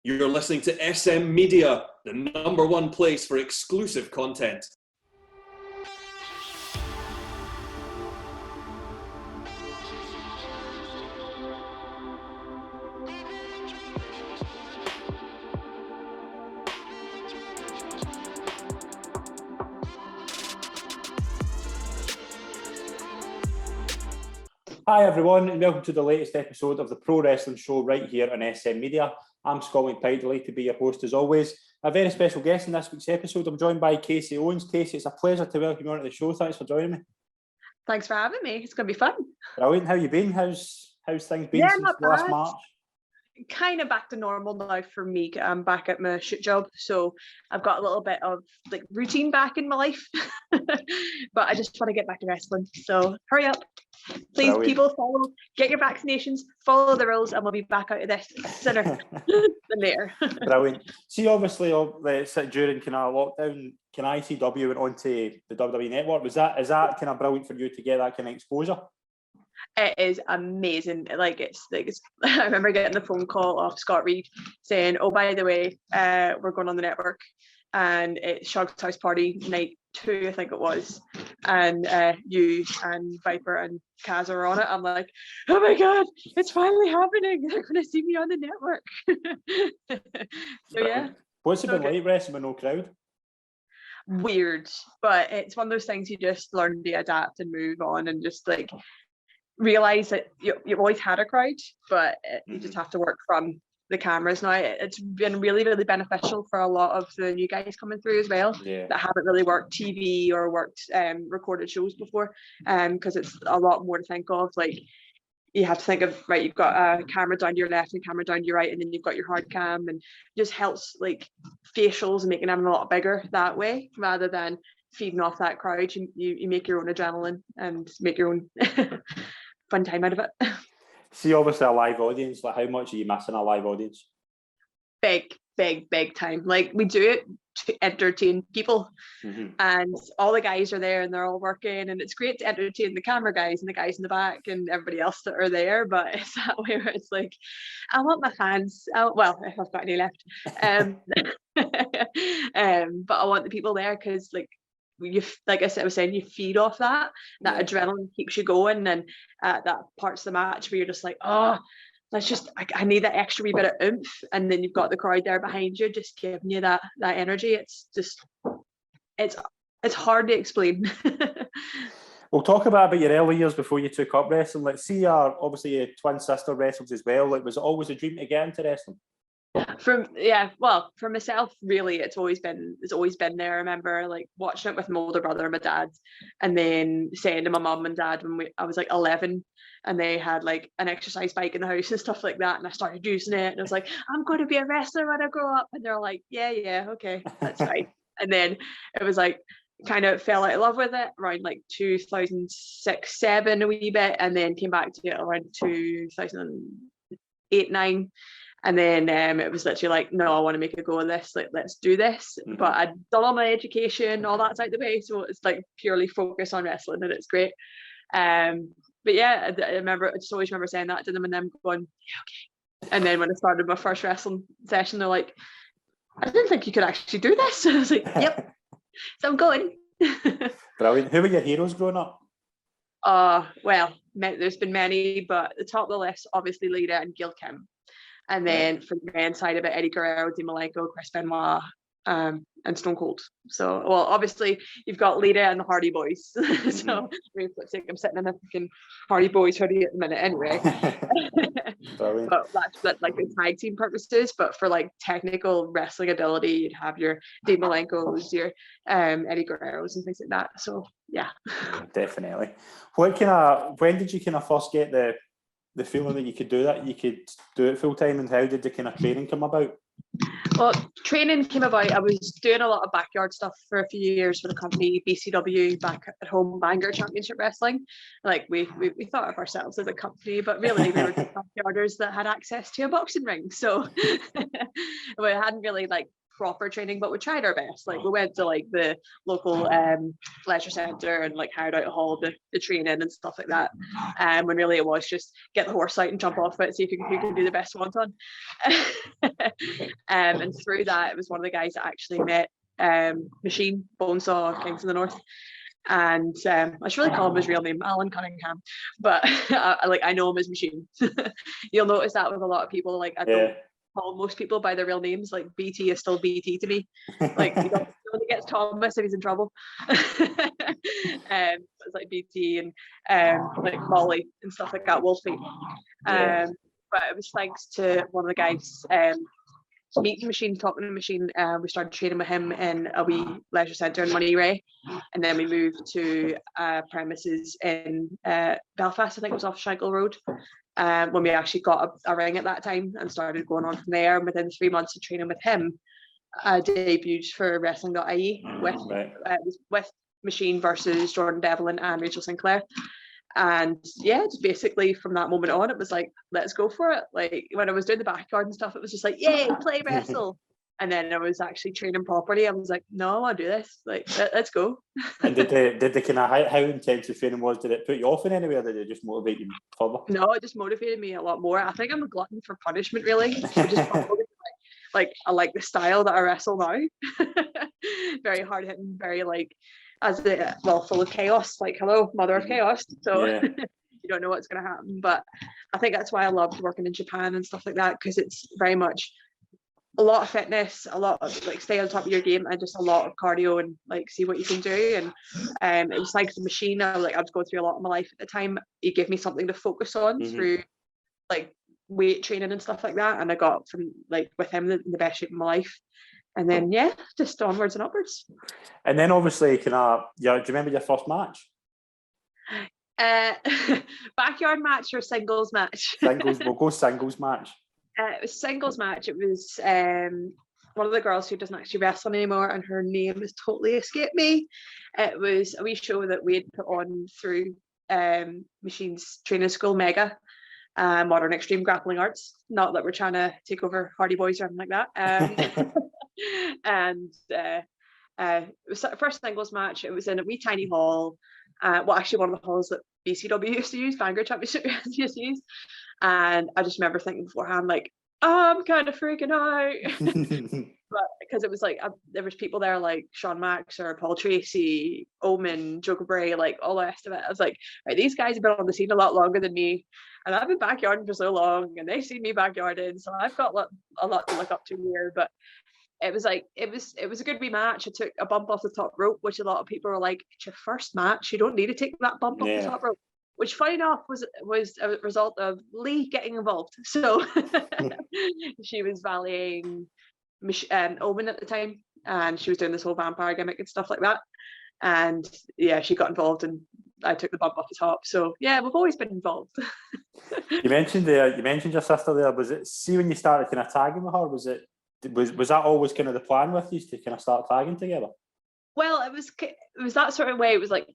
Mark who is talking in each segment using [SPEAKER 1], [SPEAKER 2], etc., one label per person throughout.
[SPEAKER 1] You're listening to SM Media, the #1 place for exclusive content.
[SPEAKER 2] Hi everyone, and welcome to the latest episode of the Pro Wrestling Show right here on SM Media. I'm Scott McPike, delighted to be your host as always. A very special guest in this week's episode. I'm joined by Kasey Owens. Kasey, it's a pleasure to welcome you on to the show. Thanks for joining me.
[SPEAKER 3] Thanks for having me. It's going to be fun.
[SPEAKER 2] Brilliant. How you been? How's things been since last March?
[SPEAKER 3] Kind of back to normal now for me. I'm back at my shoot job, so I've got a little bit of like routine back in my life. But I just want to get back to wrestling. So hurry up. Please,
[SPEAKER 2] Brilliant.
[SPEAKER 3] People, get your vaccinations, follow the rules, and we'll be back out of this sooner than later.
[SPEAKER 2] Brilliant. See, obviously, during kind of lockdown, kind of ICW went onto the WWE network. Is that kind of brilliant for you to get that kind of exposure?
[SPEAKER 3] It is amazing. It's I remember getting the phone call off Scott Reed saying, "Oh, by the way, we're going on the network, and it's Shug's House Party night 2, I think it was, and you and Viper and Kaz are on it." I'm like, "Oh my god, it's finally happening! They're going to see me on the network." So yeah.
[SPEAKER 2] What's it been like wrestling with no crowd?
[SPEAKER 3] Weird, but it's one of those things you just learn to adapt and move on, and just like realize that you've always had a crowd, but you just have to work from the cameras now. It's been really, really beneficial for a lot of the new guys coming through as well, that haven't really worked TV or worked recorded shows before, because it's a lot more to think of. Like, you have to think of, right, you've got a camera down to your left and camera down to your right, and then you've got your hard cam, and it just helps like facials and making them a lot bigger that way, rather than feeding off that crowd. You make your own adrenaline and make your own fun time out of it.
[SPEAKER 2] See, obviously a live audience, like how much are you missing a live audience? Big time. Like, we do it to entertain people, and all the guys are there and they're all working, and it's great to entertain the camera guys and the guys in the back and everybody else that are there, but it's that way where it's like, I want my fans, well, if I've got any left, but I want the people there, because like like I was saying, you feed off that adrenaline keeps you going, and that parts of the match where you're just like, oh, I need that extra wee bit of oomph, and then you've got the crowd there behind you just giving you that energy. It's just it's hard to explain. We'll talk about your early years before you took up wrestling. Like, see, obviously your twin sister wrestles as well. Like, was it always a dream to get into wrestling?
[SPEAKER 3] For myself, really, it's always been there. I remember like watching it with my older brother and my dad, and then saying to my mum and dad when I was like 11, and they had like an exercise bike in the house and stuff like that, and I started using it, and I was like, I'm going to be a wrestler when I grow up, and they're like, yeah, okay, that's fine. And then it was like, kind of fell out of love with it around like 2006-07 a wee bit, and then came back to it around 2008-09. And then it was literally like, no, I want to make a go of this. Like, let's do this. But I'd done all my education, all that's out the way. So it's like purely focus on wrestling, and it's great. But yeah, I just always remember saying that to them, and them going, yeah, okay. And then when I started my first wrestling session, they're like, I didn't think you could actually do this. I was like, yep. So I'm going.
[SPEAKER 2] Brilliant. Who were your heroes growing up?
[SPEAKER 3] Well, there's been many, but the top of the list, obviously, Lita and Gil Kim. And then from the men's side of it, Eddie Guerrero, Dean Malenko, Chris Benoit, and Stone Cold. So, well, obviously you've got Lita and the Hardy Boys. So I'm sitting in a freaking Hardy Boys hoodie at the minute anyway. But that's like the tag team purposes. But for like technical wrestling ability, you'd have your Dean Malenkos, your Eddie Guerreros, and things like that. So yeah.
[SPEAKER 2] Definitely. When did you kind of first get the feeling that you could do that, you could do it full time, and how did the kind of training come about?
[SPEAKER 3] Well, training came about, I was doing a lot of backyard stuff for a few years for the company BCW, back at home, Bangor Championship Wrestling. Like, we thought of ourselves as a company, but really we were just backyarders that had access to a boxing ring. So we hadn't really like proper training, but we tried our best. Like, we went to like the local leisure centre and like hired out a hall the training and stuff like that. When really it was just get the horse out and jump off it, see if you can do the best one on.
[SPEAKER 2] And through that, it was one of the guys that actually met Machine, Bonesaw, Kings of the North. And I should really call him his real name, Alan Cunningham, but I know him as Machine. You'll notice that with a lot of people. Like, I don't call most people by their real names. Like, BT is still BT to me. Like, you don't really get Thomas if he's in trouble. It's like BT and like Molly and stuff like that, Wolfie. But it was thanks to one of the guys meeting Machine, talking to Machine. We started training with him in a wee leisure centre in Monterey, and then we moved to premises in Belfast. I think it was off Shankill Road. When we actually got a ring at that time and started going on from there. And within 3 months of training with him, I debuted for wrestling.ie with Machine versus Jordan Devlin and Rachel Sinclair. And yeah, just basically from that moment on, it was like, let's go for it. Like, when I was doing the backyard and stuff, it was just like, yay, play wrestle. And then I was actually training properly. I was like, no, I want to do this. Like, let's go.
[SPEAKER 4] And did the kind of how intense the training was? Did it put you off in any way, or did it just motivate you further?
[SPEAKER 2] No, it just motivated me a lot more. I think I'm a glutton for punishment, really. Like, I like the style that I wrestle now. Very hard hitting, very like, full of chaos. Like, hello, mother of chaos. So you don't know what's going to happen. But I think that's why I loved working in Japan and stuff like that, because it's very much a lot of fitness, a lot of like stay on top of your game, and just a lot of cardio and like see what you can do. And it was like the Machine. I was going through a lot of my life at the time. He gave me something to focus on through like weight training and stuff like that. And I got from like with him the best shape of my life. And then just onwards and upwards.
[SPEAKER 4] And then obviously, do you remember your first match?
[SPEAKER 2] Backyard match or singles match?
[SPEAKER 4] Singles. We'll go singles match.
[SPEAKER 2] It was singles match. It was one of the girls who doesn't actually wrestle anymore, and her name has totally escaped me. It was a wee show that we had put on through Machine's training school, Mega. Modern Extreme Grappling Arts. Not that we're trying to take over Hardy Boys or anything like that. And it was the first singles match. It was in a wee tiny hall. Actually one of the halls that BCW used to use, Vanguard Championship used to use. And I just remember thinking beforehand, like, I'm kind of freaking out. But because it was like, there was people there like Sean Max or Paul Tracy, Omen, Joker Bray, like all the rest of it. I was like, right, these guys have been on the scene a lot longer than me. And I've been backyarding for so long, and they've seen me backyarding. So I've got a lot to look up to here. But it was like, it was a good wee match. I took a bump off the top rope, which a lot of people were like, it's your first match. You don't need to take that bump off the top rope. Which, funny enough, was a result of Lee getting involved. So she was valeting Omen at the time, and she was doing this whole vampire gimmick and stuff like that. And she got involved, and I took the bump off the top. So we've always been involved.
[SPEAKER 4] You mentioned your sister there. Was it, see, when you started kind of tagging with her, was that always kind of the plan with you, to kind of start tagging together?
[SPEAKER 2] Well, it was that sort of way. It was like,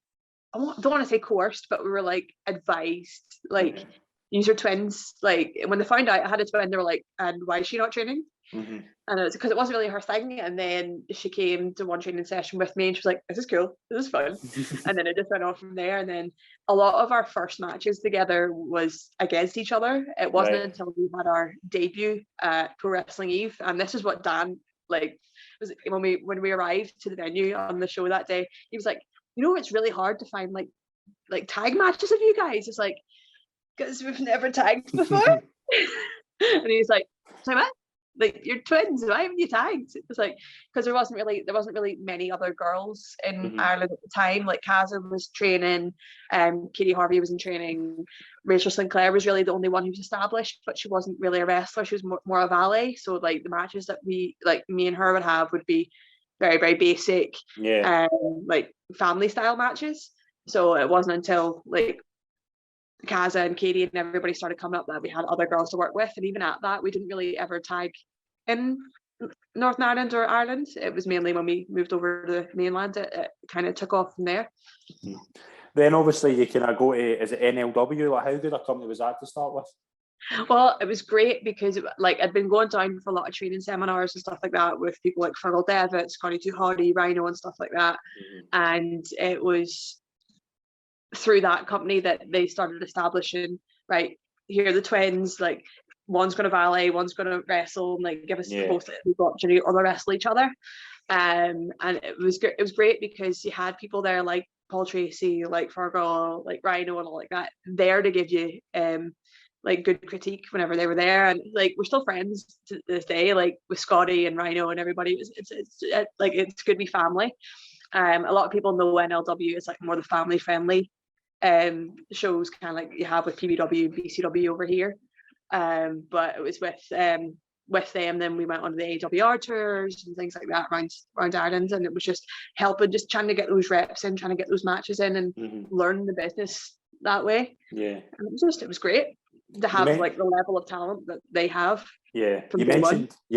[SPEAKER 2] I don't want to say coerced, but we were like advised, like, use your twins. Like, when they found out I had a twin, they were like, and why is she not training? And it was because it wasn't really her thing. And then she came to one training session with me, and she was like, this is cool, this is fun. And then it just went on from there. And then a lot of our first matches together was against each other. It wasn't until we had our debut at Pro Wrestling Eve, and this is what Dan, like, was when we arrived to the venue on the show that day. He was like, you know, it's really hard to find like tag matches of you guys. It's like, because we've never tagged before. And he's like, say what? Like, you're twins, why haven't you tagged? It was like, because there wasn't really many other girls in Ireland at the time. Like, Kaza was training, Katie Harvey was in training, Rachel Sinclair was really the only one who was established, but she wasn't really a wrestler. She was more a valet. So like the matches that me and her would have would be very, very basic, like family style matches. So it wasn't until like Kaza and Katie and everybody started coming up that we had other girls to work with. And even at that, we didn't really ever tag in Northern Ireland or Ireland. It was mainly when we moved over to the mainland, it kind of took off from there.
[SPEAKER 4] Then obviously you kind of go to, is it NLW? Like, how good a company was that to start with?
[SPEAKER 2] Well, it was great because I'd been going down for a lot of training seminars and stuff like that with people like Fergal Devitt, Scotty Too Hardy, Rhino and stuff like that. And it was through that company that they started establishing, right, here are the twins, like, one's going to valet, one's going to wrestle, and like give us both the opportunity or wrestle each other. And it was good. It was great because you had people there like Paul Tracy, like Fargo, like Rhino, and all like that there to give you like good critique whenever they were there. And like we're still friends to this day, like with Scotty and Rhino and everybody. It's like it's good to be family. A lot of people know NLW is like more the family friendly shows, kind of like you have with PBW and BCW over here. But it was with them. Then we went on the AWR tours and things like that around Ireland, and it was just helping, just trying to get those reps in, trying to get those matches in, and learn the business that way. Yeah, and it was great to have like the level of talent that they have.
[SPEAKER 4] Yeah, you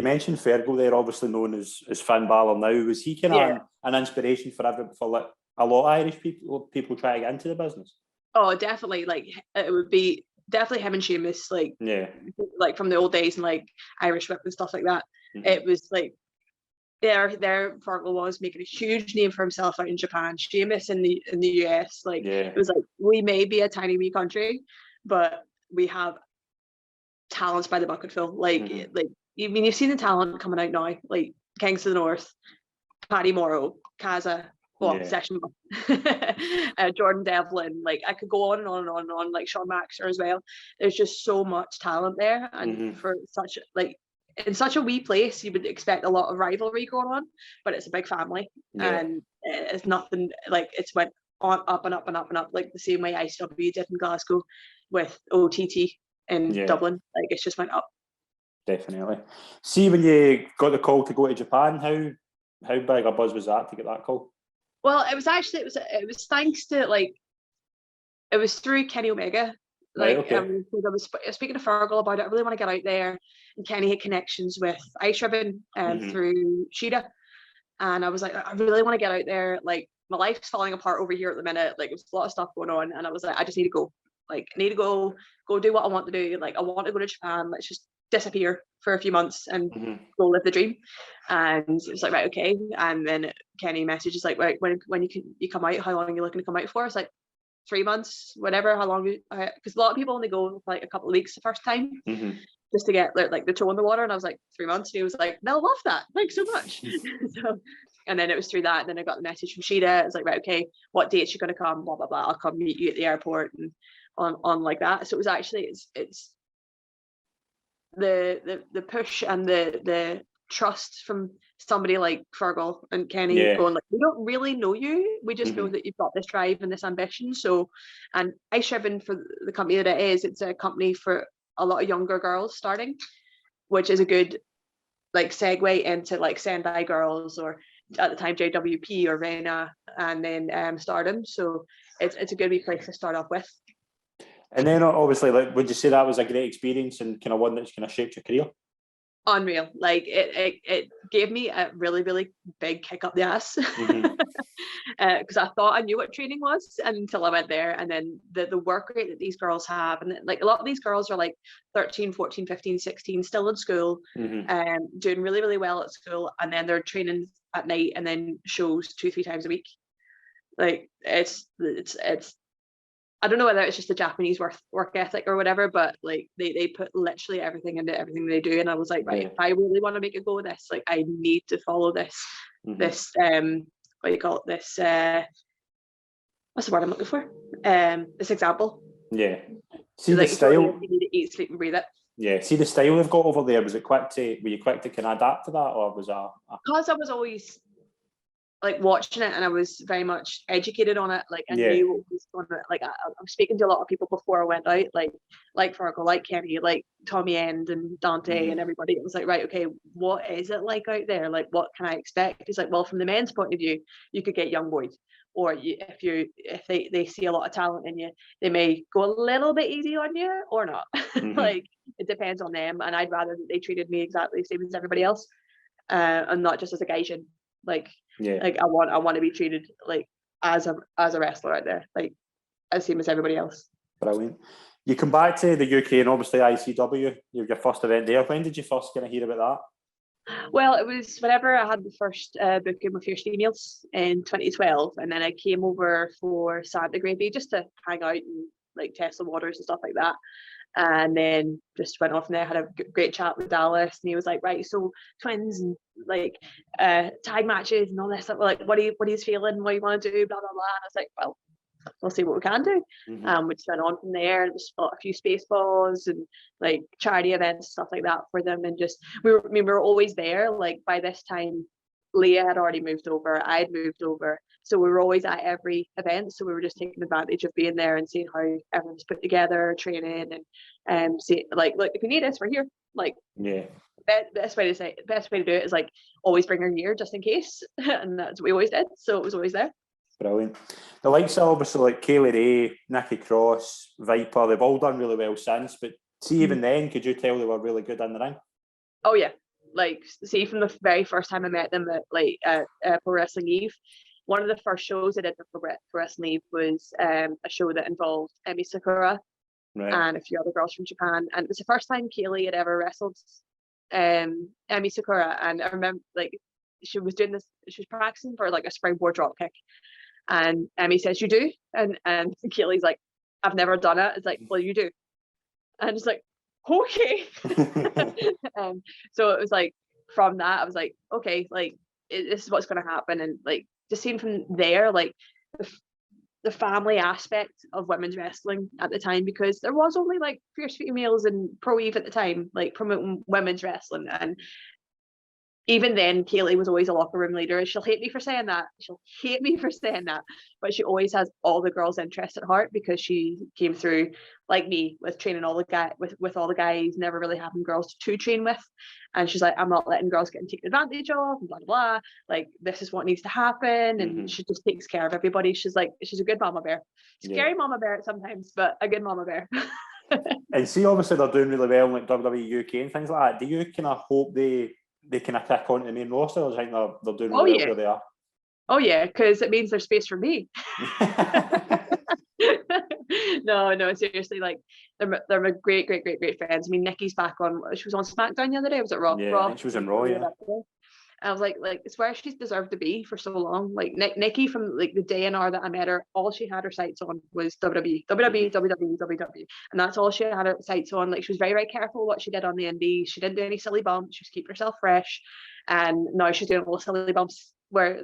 [SPEAKER 4] mentioned Fergal there, obviously known as Finn Balor now. Was he kind of an inspiration for like a lot of Irish people trying to get into the business?
[SPEAKER 2] Oh, definitely. Like it would be definitely him and Sheamus, like from the old days and like Irish Whip and stuff like that. It was like there Fargo was making a huge name for himself out in Japan. Sheamus in the US, like it was like, we may be a tiny wee country, but we have talents by the bucketful. Like like I mean, you've seen the talent coming out now, like Kings of the North, Paddy Morrow, Kaza, Session, Jordan Devlin. Like I could go on and on and on and on. Like Sean Maxer as well. There's just so much talent there, and for such like in such a wee place, you would expect a lot of rivalry going on, but it's a big family, and it's nothing like it's went on up and up and up and up, like the same way ICW did in Glasgow with OTT in Dublin. Like it's just went up.
[SPEAKER 4] Definitely. See, when you got the call to go to Japan, how big a buzz was that to get that call?
[SPEAKER 2] Well, it was thanks to like, it was through Kenny Omega. Like I was speaking to Fergal about it. I really want to get out there, and Kenny had connections with Ice Ribbon through Sheeta, and I was like, I really want to get out there. Like my life's falling apart over here at the minute. Like there's a lot of stuff going on, and I was like, I just need to go. Like I need to go do what I want to do. Like I want to go to Japan. Let's just disappear for a few months and go live the dream. And it was like, right, okay. And then Kenny messages like, right, when you come out, how long are you looking to come out for? It's like 3 months, whatever, how long, because a lot of people only go for like a couple of weeks the first time just to get like the toe in the water. And I was like, 3 months. And he was like, no, love that, thanks so much. So, and then it was through that, and then I got the message from Sheeta. It's like, right, okay, what dates you're going to come, blah blah blah, I'll come meet you at the airport, and on like that. So it was actually it's the push and the trust from somebody like Fergal and Kenny going like, we don't really know you, we just know that you've got this drive and this ambition. So, and Ice Ribbon, for the company that it is, it's a company for a lot of younger girls starting, which is a good like segue into like Sendai Girls, or at the time JWP or Reina, and then Stardom. So it's a good wee place to start off with.
[SPEAKER 4] And then obviously, like, would you say that was a great experience and kind of one that's kind of shaped your career?
[SPEAKER 2] Unreal. Like it gave me a really, really big kick up the ass, because I thought I knew what training was until I went there. And then the work rate that these girls have, and like a lot of these girls are like 13, 14, 15, 16, still in school, doing really, really well at school, and then they're training at night and then shows 2-3 times a week. Like it's I don't know whether it's just the Japanese work ethic or whatever, but like they put literally everything into everything they do. And I was like, right, if I really want to make a go of this, like I need to follow this this what do you call it, this what's the word I'm looking for, this example.
[SPEAKER 4] See, like, the style,
[SPEAKER 2] you need to eat, sleep and breathe it.
[SPEAKER 4] See the style they've got over there. Were you quick to kind of adapt to that, or was that
[SPEAKER 2] because I was always like watching it and I was very much educated on it, like I knew what was going on. Like I'm speaking to a lot of people before I went out, like Fargo, like Kenny, like Tommy End and Dante and everybody. It was like, right, okay, what is it like out there? Like what can I expect? It's like, well, from the men's point of view, you could get young boys, or if they see a lot of talent in you, they may go a little bit easy on you or not. Like it depends on them, and I'd rather that they treated me exactly the same as everybody else, and not just as a gaijin. Like I want to be treated like as a wrestler out there, like as same as everybody else. Brilliant.
[SPEAKER 4] You come back to the UK and obviously ICW, your first event there. When did you first kind of hear about
[SPEAKER 2] that? Well, it was whenever I had the first booking with Fierce Females in 2012, and then I came over for Santa Gravy just to hang out and like test the waters and stuff like that. And then just went on from there, had a great chat with Dallas, and he was like, right, so twins and like tag matches and all this stuff, like what are you feeling, what do you want to do, blah blah blah. And I was like, well, we'll see what we can do. We just went on from there and just fought a few space balls and like charity events, stuff like that for them. And just we were always there. Like by this time Leah had already moved over, I'd moved over, so we were always at every event. So we were just taking advantage of being there and seeing how everyone's put together, training, and see, like, look, if you need us, we're here. Like,
[SPEAKER 4] yeah,
[SPEAKER 2] best way to do it is like always bring your gear just in case, and that's what we always did. So it was always there.
[SPEAKER 4] Brilliant. The likes of obviously like Kaylee Ray, Nikki Cross, Viper, they've all done really well since. But see, even then, could you tell they were really good in the ring?
[SPEAKER 2] Oh yeah, like see, from the very first time I met them at Pro Wrestling Eve, one of the first shows I did for Pro Wrestling Eve was a show that involved Emi Sakura and a few other girls from Japan, and it was the first time Kaylee had ever wrestled Emi Sakura. And I remember like she was practicing for like a springboard drop kick, and Emi says, "You do?" and Kaylee's like, "I've never done it." It's like, "Well, you do." And it's like, okay. So it was like, from that I was like, okay, like this is what's going to happen. And like just seeing from there, like the family aspect of women's wrestling at the time, because there was only like fierce females and Pro Eve at the time, like promoting women's wrestling. And even then, Kaylee was always a locker room leader. She'll hate me for saying that. But she always has all the girls' interest at heart, because she came through like me with training all the guys, with all the guys, never really having girls to train with. And she's like, I'm not letting girls get taken advantage of, and blah blah blah. Like, this is what needs to happen, and she just takes care of everybody. She's like, she's a good mama bear. Scary mama bear sometimes, but a good mama bear.
[SPEAKER 4] And see, obviously they're doing really well in like WWE UK and things like that. Do you kind of hope they kind of kick onto the main roster? Or do you think they're doing really well where they are?
[SPEAKER 2] Oh yeah, because it means there's space for me. No, seriously, like they're great friends. I mean, Nikki's back on. She was on SmackDown the other day. Was it Raw?
[SPEAKER 4] Yeah,
[SPEAKER 2] Raw.
[SPEAKER 4] I think she was in Raw. Yeah.
[SPEAKER 2] I was like it's where she's deserved to be for so long. Like Nikki, from like the day and hour that I met her, all she had her sights on was WWE, and that's all she had her sights on. Like, she was very, very careful what she did on the indies. She didn't do any silly bumps. She was keeping herself fresh, and now she's doing all silly bumps where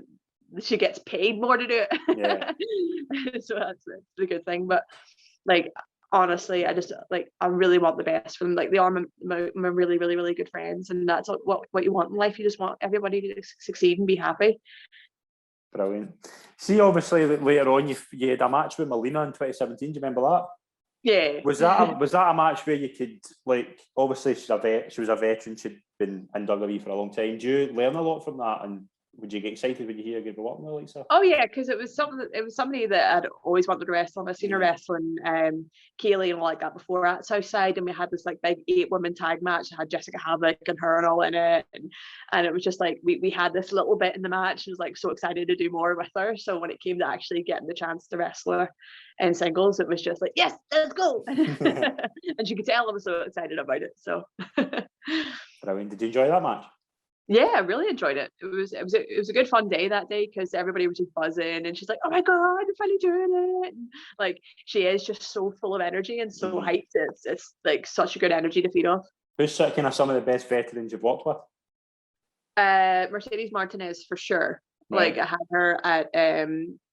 [SPEAKER 2] she gets paid more to do it.
[SPEAKER 4] Yeah.
[SPEAKER 2] So that's the good thing. But like, honestly, I really want the best for them. Like, they are my really, really, really good friends, and that's what you want in life. You just want everybody to succeed and be happy.
[SPEAKER 4] Brilliant. See, obviously later on you had a match with Melina in 2017. Do you remember that?
[SPEAKER 2] Yeah.
[SPEAKER 4] Was that a match where you could, like, obviously she was a veteran, she'd been in WWE for a long time. Do you learn a lot from that, and would you get excited when you hear you'd be working with Lisa?
[SPEAKER 2] Oh yeah, because it was somebody that I'd always wanted to wrestle. I've seen her wrestling Kaylee and all like that before at Southside, and we had this like big 8-woman tag match. I had Jessica Havoc and her and all in it, and it was just like we had this little bit in the match. I was like so excited to do more with her. So when it came to actually getting the chance to wrestle her in singles, it was just like, yes, let's go. And she could tell I was so excited about it. So
[SPEAKER 4] Brilliant. Did you enjoy that match?
[SPEAKER 2] Yeah, I really enjoyed it. It was a good fun day that day, because everybody was just buzzing, and she's like, "Oh my god, I'm finally doing it!" And, like, she is just so full of energy and so hyped. It's like such a good energy to feed off.
[SPEAKER 4] Who's kind of some of the best veterans you've worked with?
[SPEAKER 2] Mercedes Martinez for sure. Right. Like, I had her at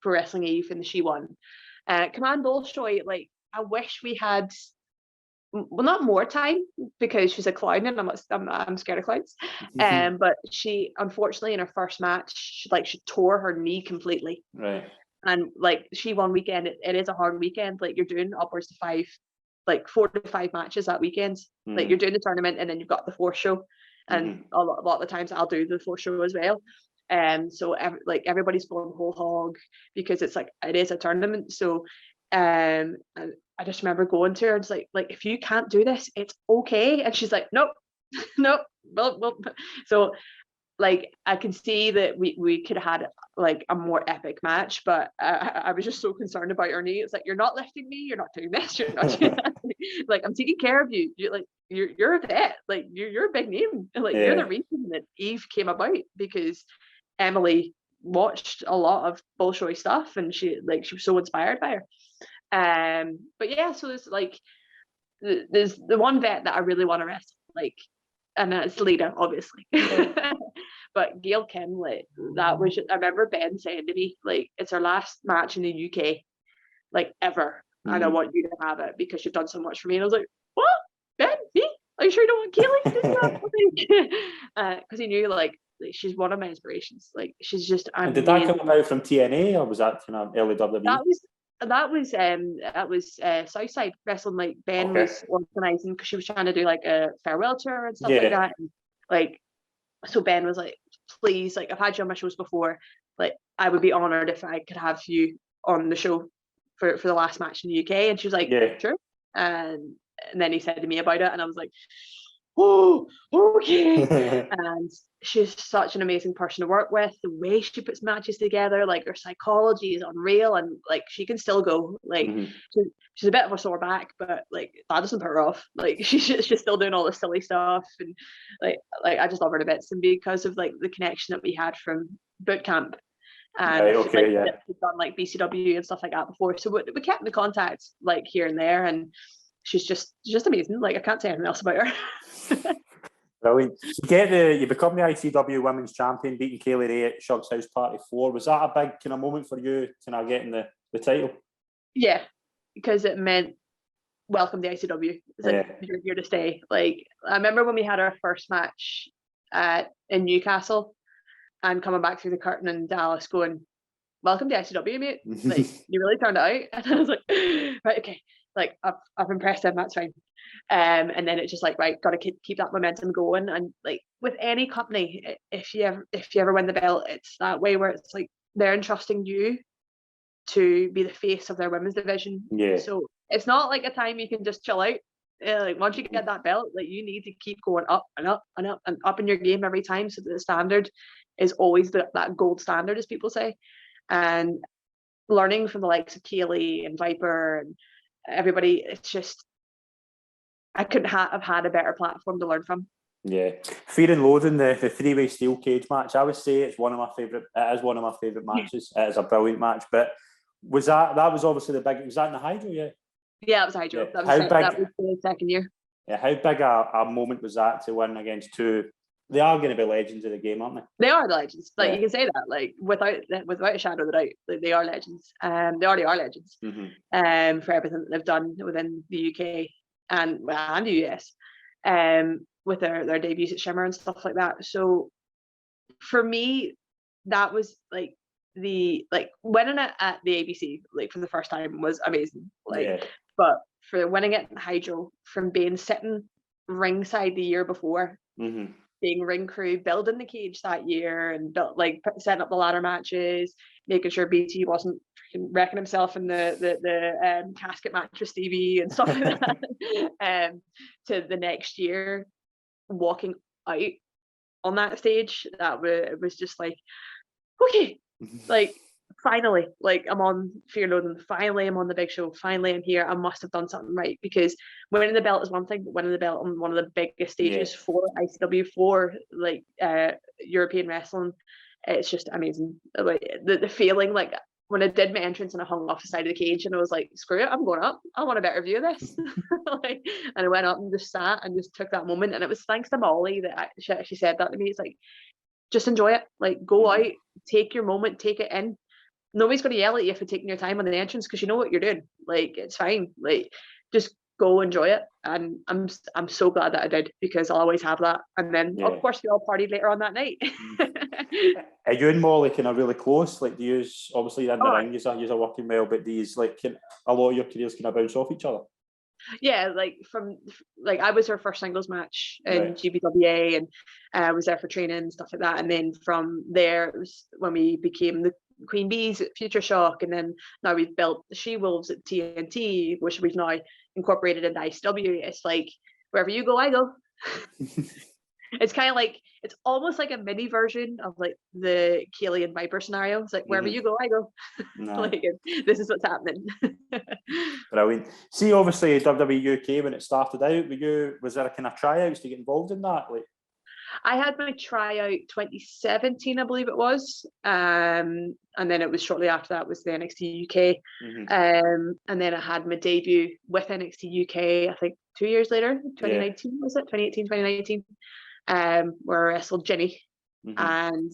[SPEAKER 2] Pro Wrestling Eve and she won. Command Bolshoi, like, I wish we had. Well, not more time, because she's a clown and I'm scared of clowns. But she, unfortunately, in her first match, she tore her knee completely.
[SPEAKER 4] Right.
[SPEAKER 2] And like, she won weekend. It is a hard weekend. Like, you're doing upwards to 4 to 5 matches that weekend. Like, you're doing the tournament and then you've got the 4th show. And a lot of the times I'll do the 4th show as well. So everybody's going whole hog, because it's like, it is a tournament. So and I just remember going to her and it's like, if you can't do this, it's okay. And she's like, nope. Well. So like, I can see that we could have had like a more epic match, but I was just so concerned about her knee. It's like, you're not lifting me, you're not doing this, you're not doing that. Like, I'm taking care of you. You're a vet. Like, you're a big name. Like, you're the reason that Eve came about, because Emily watched a lot of Bolshoi stuff and she was so inspired by her. But yeah, so it's like, there's the one vet that I really want to wrestle, like, and that's Lita, obviously. But Gail Kim, like, that was just, I remember Ben saying to me, like, it's our last match in the UK, like, ever, and I want you to have it because you've done so much for me. And I was like, what? Ben? Me? Are you sure you don't want Kaylee to do that? Because he knew, like, she's one of my inspirations. Like, she's just amazing.
[SPEAKER 4] And did that come about from TNA, or was that kind of early WWE?
[SPEAKER 2] That was Southside Wrestling. Like, Ben was organising because she was trying to do like a farewell tour and stuff like that. And, like, so Ben was like, please, like, I've had you on my shows before. Like, I would be honoured if I could have you on the show for the last match in the UK. And she was like, sure. And then he said to me about it, and I was like, oh, okay. And she's such an amazing person to work with. The way she puts matches together, like, her psychology is unreal, and like, she can still go. Like, she's a bit of a sore back, but like, that doesn't put her off. Like, she's still doing all the silly stuff, and like I just love her to bits. And because of like the connection that we had from boot camp, and she's done like BCW and stuff like that before, so we kept the contact like here and there, and she's just amazing. Like, I can't say anything else about her.
[SPEAKER 4] Brilliant. You become the ICW Women's Champion, beating Kaylee Ray at Shug's House Party 4. Was that a big kind of moment for you, kind of getting the title? Yeah,
[SPEAKER 2] because it meant welcome to ICW. It's like, you're here to stay. Like, I remember when we had our first match in Newcastle, and coming back through the curtain in Dallas going, welcome to ICW, mate. Like, you really turned it out. And I was like, right, okay. Like, I've impressed them, that's fine. And then it's just like, right, got to keep that momentum going. And like, with any company, if you ever win the belt, it's that way where it's like, they're entrusting you to be the face of their women's division. So it's not like a time you can just chill out. Like, once you get that belt, like, you need to keep going up and up and up and up in your game every time, so that the standard is always that gold standard, as people say. And learning from the likes of Kaylee and Viper and everybody, it's just, I couldn't have had a better platform to learn from.
[SPEAKER 4] Yeah, Fear and Loathing, the three-way steel cage match, I would say it's one of my favourite. It is one of my favourite matches. It is a brilliant match. But was that was obviously the big? Was that in the Hydro?
[SPEAKER 2] Yeah, it was Hydro. Yeah. That was the second year.
[SPEAKER 4] Yeah, how big a moment was that to win against two? They are going to be legends of the game, aren't they?
[SPEAKER 2] They are the legends. Like, you can say that, like, without a shadow of a doubt. Like, they are legends. They already are legends. For everything that they've done within the UK and the US. With their debuts at Shimmer and stuff like that. So for me, that was like winning it at the ABC, like, for the first time was amazing. Like, but for winning it in Hydro, from being sitting ringside the year before, being ring crew, building the cage that year, and setting up the ladder matches, making sure BT wasn't wrecking himself in the casket match with Stevie and stuff like that. To the next year, walking out on that stage, it was just like, okay, like, finally, like, I'm on Fear Loathing, finally I'm on the big show, finally I'm here, I must have done something right, because winning the belt is one thing, but winning the belt on one of the biggest stages for ICW, for like European wrestling, it's just amazing. Like, the feeling, like, when I did my entrance and I hung off the side of the cage and I was like, screw it, I'm going up, I want a better view of this. Like, and I went up and just sat and just took that moment, and it was thanks to Molly that she said that to me. It's like, just enjoy it, like, go out, take your moment, take it in. Nobody's going to yell at you for taking your time on the entrance, because you know what you're doing. Like, it's fine. Like, just go enjoy it. And I'm so glad that I did, because I'll always have that. And then of course we all partied later on that night.
[SPEAKER 4] Are you and Molly kind of really close? Like, do you obviously in the ring you're working well, but do you, like, a lot of your careers kind of bounce off each other?
[SPEAKER 2] Yeah, like, I was her first singles match in GBWA, and I was there for training and stuff like that. And then from there, it was when we became the Queen Bees at Future Shock, and then now we've built the She Wolves at TNT, which we've now incorporated into ICW. It's like, wherever you go, I go. It's kind of like, it's almost like a mini version of like the Kaylee and Viper scenario. It's like, wherever you go, I go. Like, this is what's happening.
[SPEAKER 4] Brilliant. See, obviously WWE UK, when it started out, was there a kind of tryouts to get involved in that? Like,
[SPEAKER 2] I had my tryout 2017, I believe it was, and then it was shortly after that was the NXT UK, and then I had my debut with NXT UK, I think 2 years later, 2019 was it? 2018, 2019, where I wrestled Ginny. And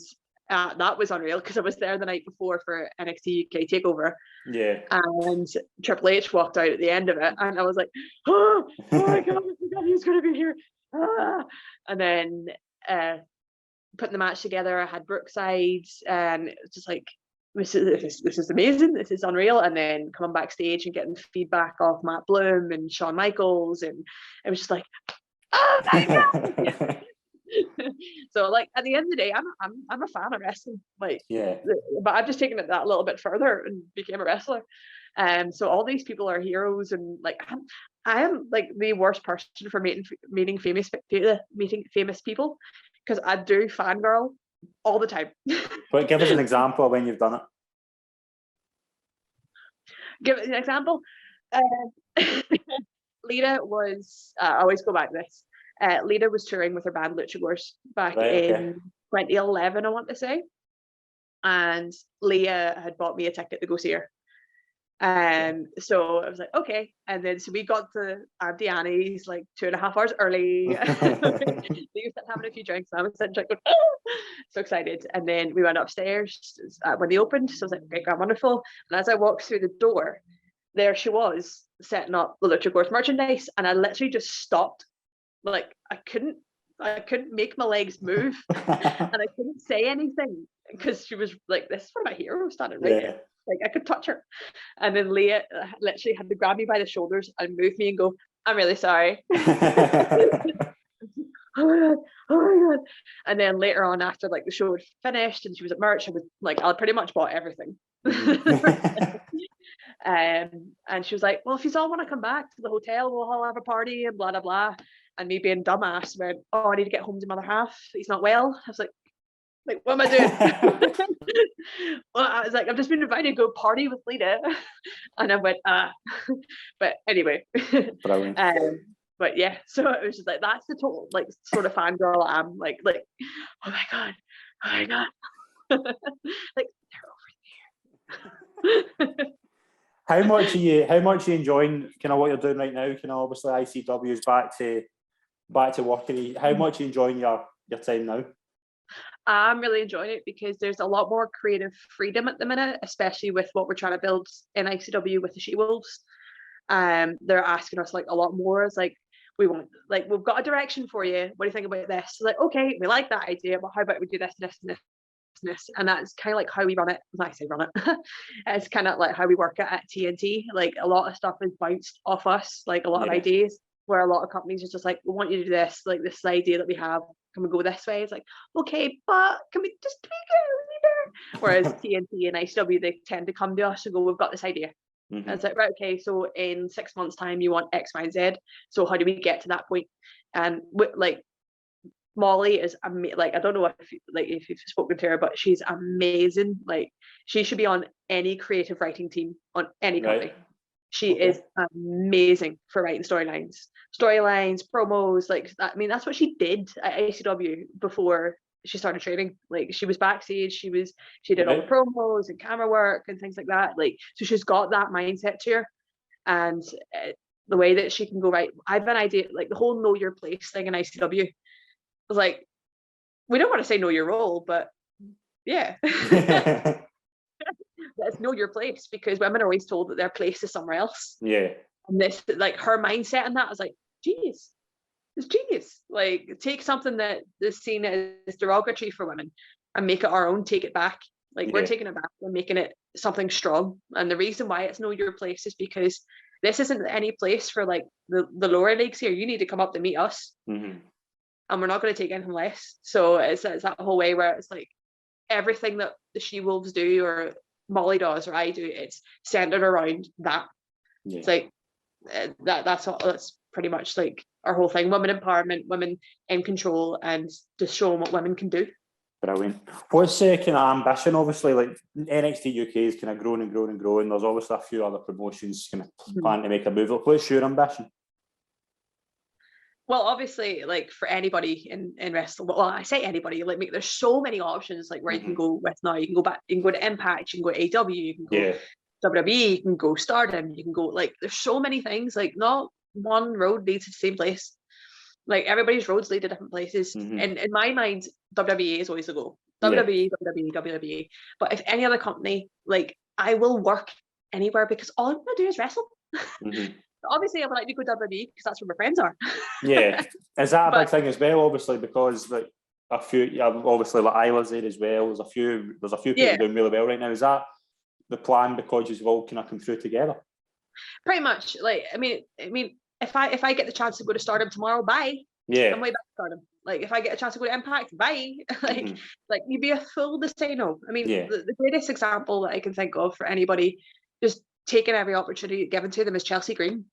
[SPEAKER 2] that was unreal because I was there the night before for NXT UK Takeover.
[SPEAKER 4] Yeah.
[SPEAKER 2] And Triple H walked out at the end of it, and I was like, oh my God, I forgot he was going to be here. And then putting the match together, I had Brookside, and it was just like, this is amazing, this is unreal. And then coming backstage and getting feedback off Matt Bloom and Shawn Michaels, and it was just like, oh my God. So like at the end of the day, I'm a fan of wrestling, like,
[SPEAKER 4] yeah,
[SPEAKER 2] but I've just taken it that little bit further and became a wrestler. So all these people are heroes, and like I am like the worst person for meeting famous people, because I do fangirl all the time.
[SPEAKER 3] But give us an example of when you've done it.
[SPEAKER 2] Give an example. Lita was, I always go back to this. Lita was touring with her band Luchagors back in 2011, I want to say. And Leah had bought me a ticket to go see her. So I was like, okay. And then so we got to Auntie Annie's like 2.5 hours early. We were having a few drinks. And I was sitting going, oh! So excited. And then we went upstairs when they opened. So I was like, great, grand, wonderful. And as I walked through the door, there she was setting up the Luchagors merchandise. And I literally just stopped. Like I couldn't make my legs move, and I couldn't say anything because she was like, this is one of my heroes standing right there. Like I could touch her. And then Leah literally had to grab me by the shoulders and move me and go, I'm really sorry. Oh my God. And then later on, after like the show had finished and she was at merch, I was like, I pretty much bought everything. And she was like, well, if you all want to come back to the hotel, we'll all have a party and blah blah blah. And me being dumbass went, oh, I need to get home to my other half, he's not well. I was like what am I doing? Well, I was like, I've just been invited to go party with Lita. And I went, but anyway.
[SPEAKER 4] Brilliant.
[SPEAKER 2] But yeah, so it was just like, that's the total like sort of fangirl I'm like oh my God like they're over there.
[SPEAKER 3] How much are you enjoying kind of what you're doing right now? Kind of obviously ICW is back to working. How much are you enjoying your time now?
[SPEAKER 2] I'm really enjoying it because there's a lot more creative freedom at the minute, especially with what we're trying to build in ICW with the She-Wolves. They're asking us like a lot more. It's like, we've got a direction for you. What do you think about this? So like, okay, we like that idea, but how about we do this and this and this? And that's kind of like how we run it. When I say run it, it's kind of like how we work at TNT. Like a lot of stuff is bounced off us, like a lot of ideas, where a lot of companies are just like, we want you to do this, like this idea that we have, can we go this way? It's like, okay, but can we just tweak it? Whereas TNT and ICW, they tend to come to us and go, we've got this idea. And it's like, right, okay, so in 6 months' time, you want X, Y, and Z. So how do we get to that point? And like Molly is like, I don't know if you've spoken to her, but she's amazing. Like she should be on any creative writing team on any company. Right. She is amazing for writing storylines, promos. Like, I mean, that's what she did at ICW before she started training. Like, she was backstage, she did all the promos and camera work and things like that. Like, so she's got that mindset to her, and the way that she can go right. I've an idea, like the whole know your place thing in ICW. I was like, we don't want to say know your role, but yeah. Let's know your place, because women are always told that their place is somewhere else.
[SPEAKER 3] Yeah.
[SPEAKER 2] And this, like her mindset and that, I was like, geez, it's genius. Like, take something that is seen as derogatory for women and make it our own, take it back. Like, we're taking it back, we're making it something strong. And the reason why it's know your place is because this isn't any place for like the lower leagues here. You need to come up to meet us. And we're not going to take anything less. So it's that whole way where it's like everything that the She-Wolves do or Molly does or I do, it's centered around that. It's like that's pretty much like our whole thing. Women empowerment, women in control, and just showing what women can do.
[SPEAKER 3] Brilliant. What's kind of ambition? Obviously, like NXT UK is kind of growing and growing and growing. There's obviously a few other promotions kind of planning to make a move. What's your ambition?
[SPEAKER 2] Well, obviously, like for anybody in wrestling, well, I say anybody, like there's so many options, like where you can go with now. You can go back, you can go to Impact, you can go to AW, you can go WWE, you can go Stardom, you can go, like there's so many things. Like not one road leads to the same place. Like everybody's roads lead to different places. And in my mind, WWE is always the goal. WWE, WWE. But if any other company, like I will work anywhere because all I'm gonna do is wrestle. Obviously, I would like to go to WWE because that's where my friends are.
[SPEAKER 4] Yeah, is that a big thing as well? Obviously, because like a few, obviously like Isla's there as well. There's a few people doing really well right now. Is that the plan because you've all kind of come through together?
[SPEAKER 2] Pretty much. Like, I mean, if I get the chance to go to Stardom tomorrow, bye.
[SPEAKER 4] Yeah,
[SPEAKER 2] I'm way back to Stardom. Like, if I get a chance to go to Impact, bye. Like you'd be a fool to say no. I mean, the greatest example that I can think of for anybody just taking every opportunity given to them is Chelsea Green.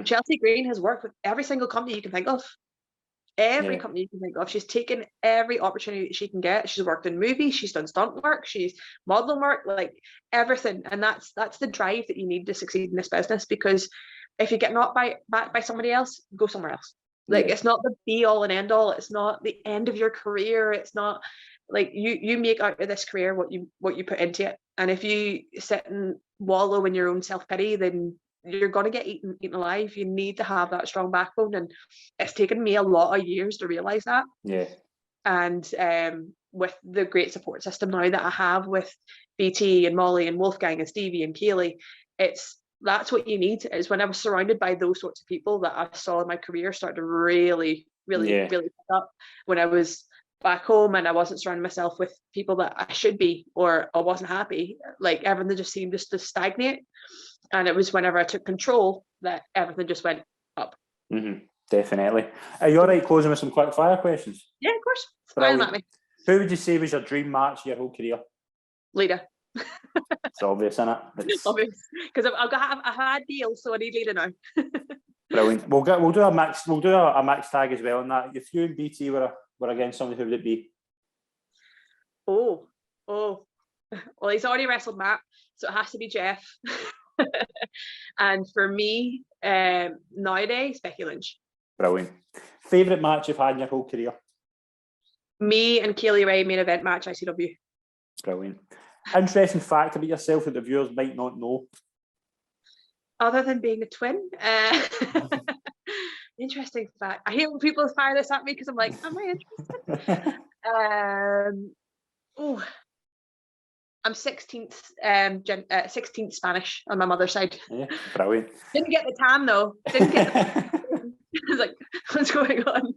[SPEAKER 2] Chelsea Green has worked with every single company you can think of. Every company you can think of. She's taken every opportunity that she can get. She's worked in movies, she's done stunt work, she's modeling work, like everything. And that's the drive that you need to succeed in this business, because if you get knocked back by somebody else, go somewhere else. Like it's not the be all and end all. It's not the end of your career. It's not like you make out of this career what you put into it. And if you sit and wallow in your own self-pity, then you're going to get eaten alive. You need to have that strong backbone, and it's taken me a lot of years to realize that. And with the great support system now that I have with BT and Molly and Wolfgang and Stevie and Kaylee, that's what you need. Is when I was surrounded by those sorts of people that I saw in my career start to really pick up. When I was back home and I wasn't surrounding myself with people that I should be, or I wasn't happy, like everything just seemed just to stagnate. And it was whenever I took control that everything just went up.
[SPEAKER 4] Definitely. Are you all right closing with some quick fire questions?
[SPEAKER 2] Yeah, of course. Smile at me.
[SPEAKER 4] Who would you say was your dream match of your whole career?
[SPEAKER 2] Lita.
[SPEAKER 4] It's obvious, isn't it? It's
[SPEAKER 2] obvious, because I've had deals, so I need Lita now.
[SPEAKER 4] Brilliant. We'll do a mix tag as well on that. If you and BT were against somebody, who would it be?
[SPEAKER 2] Oh. Well, he's already wrestled Matt, so it has to be Jeff. And for me, nowadays, Becky Lynch.
[SPEAKER 4] Brilliant. Favourite match you've had in your whole career?
[SPEAKER 2] Me and Kaylee Ray main event match, ICW.
[SPEAKER 4] Brilliant. Interesting fact about yourself that the viewers might not know.
[SPEAKER 2] Other than being a twin. Interesting fact. I hate when people fire this at me because I'm like, am I interested? I'm 16th Spanish on my mother's side.
[SPEAKER 4] Yeah, brilliant.
[SPEAKER 2] Didn't get the tan though. I was like, what's going on?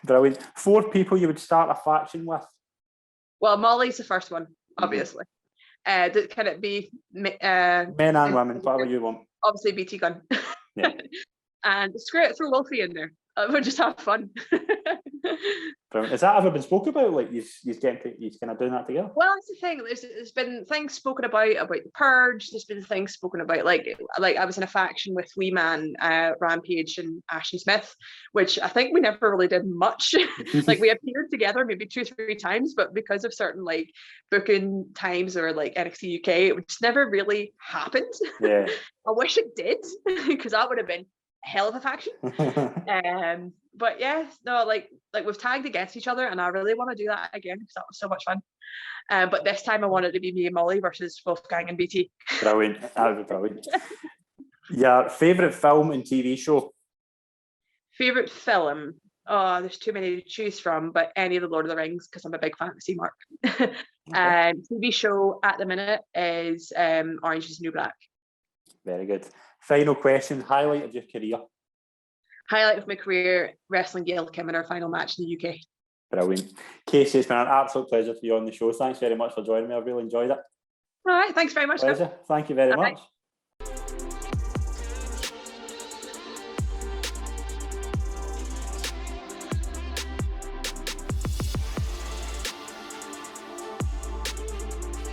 [SPEAKER 4] Brilliant. 4 people you would start a faction with?
[SPEAKER 2] Well, Molly's the first one, obviously. Can it be
[SPEAKER 4] men and women, whatever you want?
[SPEAKER 2] Obviously, BT Gun.
[SPEAKER 4] Yeah.
[SPEAKER 2] And screw it, throw Wolfie in there. We'll just have fun.
[SPEAKER 4] Brilliant. Has that ever been spoken about? Like you kind of doing that together?
[SPEAKER 2] Well, that's the thing. There's been things spoken about the purge. There's been things spoken about like I was in a faction with Wee Man, Rampage, and Ashley Smith, which I think we never really did much. Like we appeared together maybe 2-3 times, but because of certain like booking times or like NXT UK, it just never really happened.
[SPEAKER 4] Yeah.
[SPEAKER 2] I wish it did, because that would have been a hell of a faction. But yeah, no, like we've tagged against each other, and I really want to do that again because that was so much fun. But this time I want it to be me and Molly versus Wolfgang and BT.
[SPEAKER 4] Brilliant. That would be brilliant. Your favourite film and TV show?
[SPEAKER 2] Favourite film? Oh, there's too many to choose from, but any of the Lord of the Rings, because I'm a big fantasy mark. TV show at the minute is Orange is the New Black. Very
[SPEAKER 4] good. Final question, highlight of your career?
[SPEAKER 2] Highlight of my career, wrestling Gail Kim in her final match in the UK.
[SPEAKER 4] Brilliant. Kasey, it's been an absolute pleasure for you on the show. Thanks very much for joining me. I've really enjoyed it.
[SPEAKER 2] All right, thanks very much.
[SPEAKER 4] Pleasure. Thank you very much.